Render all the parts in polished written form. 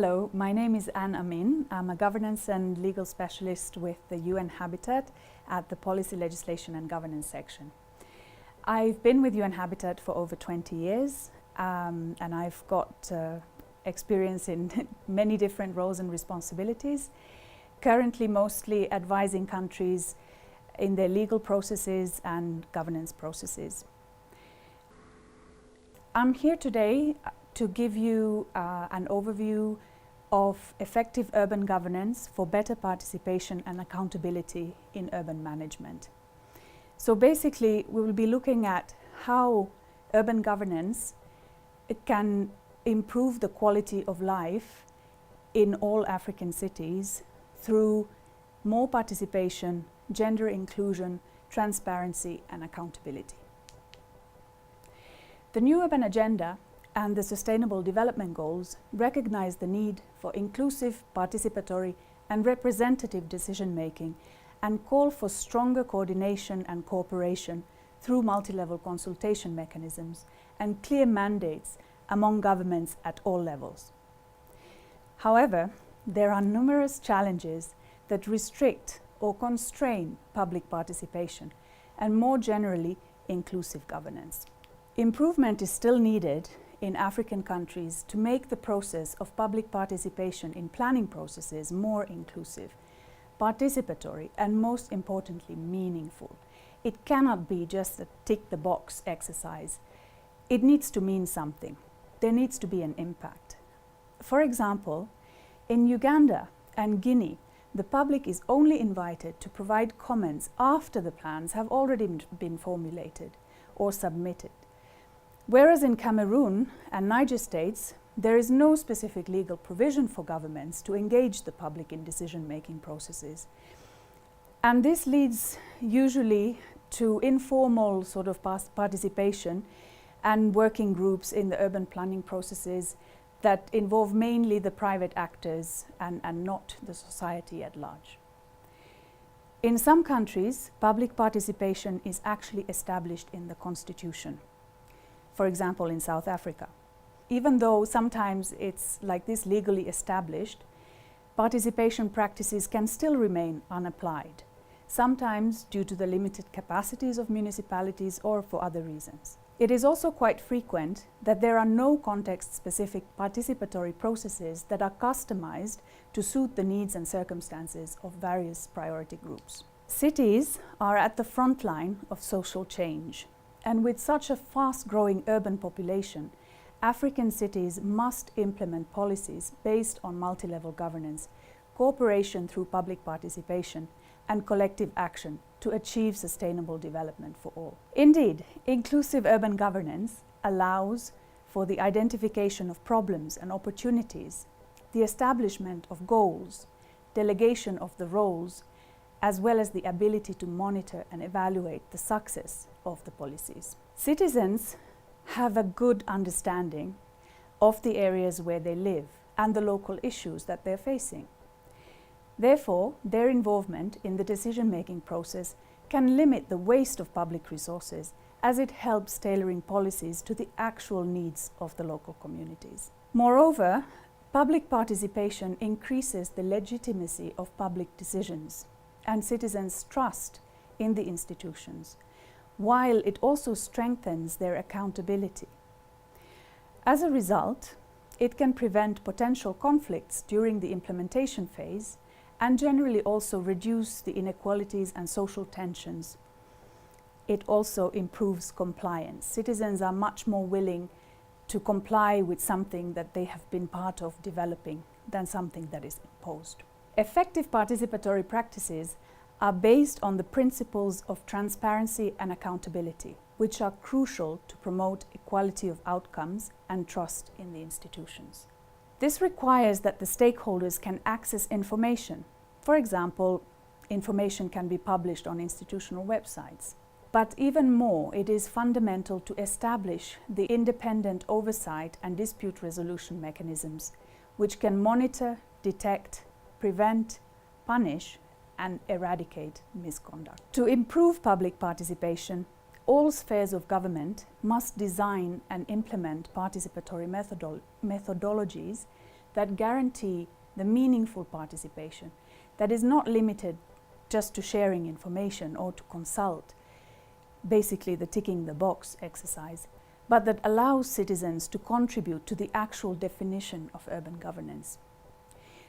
Hello, my name is Anne Amin. I'm a governance and legal specialist with the UN Habitat at the Policy, Legislation and Governance section. I've been with UN Habitat for over 20 years and I've got experience in many different roles and responsibilities, currently mostly advising countries in their legal processes and governance processes. I'm here today to give you an overview of effective urban governance for better participation and accountability in urban management. So basically, we will be looking at how urban governance can improve the quality of life in all African cities through more participation, gender inclusion, transparency and accountability. The New Urban Agenda and the Sustainable Development Goals recognize the need for inclusive, participatory and representative decision-making and call for stronger coordination and cooperation through multi-level consultation mechanisms and clear mandates among governments at all levels. However, there are numerous challenges that restrict or constrain public participation and more generally inclusive governance. Improvement is still needed in African countries to make the process of public participation in planning processes more inclusive, participatory and most importantly meaningful. It cannot be just a tick-the-box exercise. It needs to mean something. There needs to be an impact. For example, in Uganda and Guinea, the public is only invited to provide comments after the plans have already been formulated or submitted. Whereas in Cameroon and Niger states, there is no specific legal provision for governments to engage the public in decision-making processes. And this leads usually to informal sort of participation and working groups in the urban planning processes that involve mainly the private actors and not the society at large. In some countries, public participation is actually established in the constitution. For example, in South Africa. Even though sometimes it's like this legally established, participation practices can still remain unapplied, sometimes due to the limited capacities of municipalities or for other reasons. It is also quite frequent that there are no context-specific participatory processes that are customized to suit the needs and circumstances of various priority groups. Cities are at the front line of social change. And with such a fast-growing urban population, African cities must implement policies based on multi-level governance, cooperation through public participation, and collective action to achieve sustainable development for all. Indeed, inclusive urban governance allows for the identification of problems and opportunities, the establishment of goals, delegation of the roles, as well as the ability to monitor and evaluate the success of the policies. Citizens have a good understanding of the areas where they live and the local issues that they're facing. Therefore, their involvement in the decision-making process can limit the waste of public resources as it helps tailoring policies to the actual needs of the local communities. Moreover, public participation increases the legitimacy of public decisions and citizens' trust in the institutions, while it also strengthens their accountability. As a result, it can prevent potential conflicts during the implementation phase and generally also reduce the inequalities and social tensions. It also improves compliance. Citizens are much more willing to comply with something that they have been part of developing than something that is imposed. Effective participatory practices are based on the principles of transparency and accountability, which are crucial to promote equality of outcomes and trust in the institutions. This requires that the stakeholders can access information. For example, information can be published on institutional websites. But even more, it is fundamental to establish the independent oversight and dispute resolution mechanisms, which can monitor, detect, prevent, punish, and eradicate misconduct. To improve public participation, all spheres of government must design and implement participatory methodologies that guarantee the meaningful participation that is not limited just to sharing information or to consult, basically the ticking the box exercise, but that allows citizens to contribute to the actual definition of urban governance.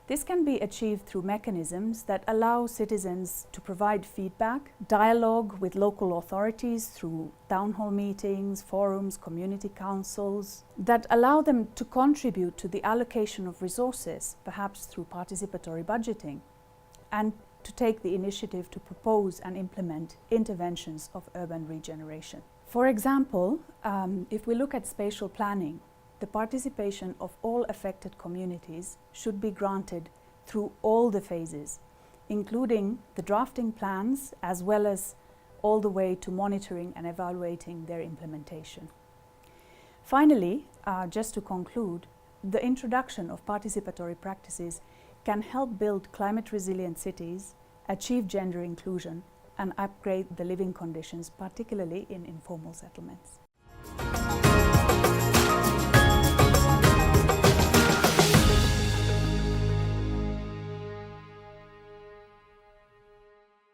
This can be achieved through mechanisms that allow citizens to provide feedback, dialogue with local authorities through town hall meetings, forums, community councils, that allow them to contribute to the allocation of resources, perhaps through participatory budgeting, and to take the initiative to propose and implement interventions of urban regeneration. For example, if we look at spatial planning, the participation of all affected communities should be granted through all the phases, including the drafting plans as well as all the way to monitoring and evaluating their implementation. Finally, just to conclude, the introduction of participatory practices can help build climate-resilient cities, achieve gender inclusion, and upgrade the living conditions, particularly in informal settlements.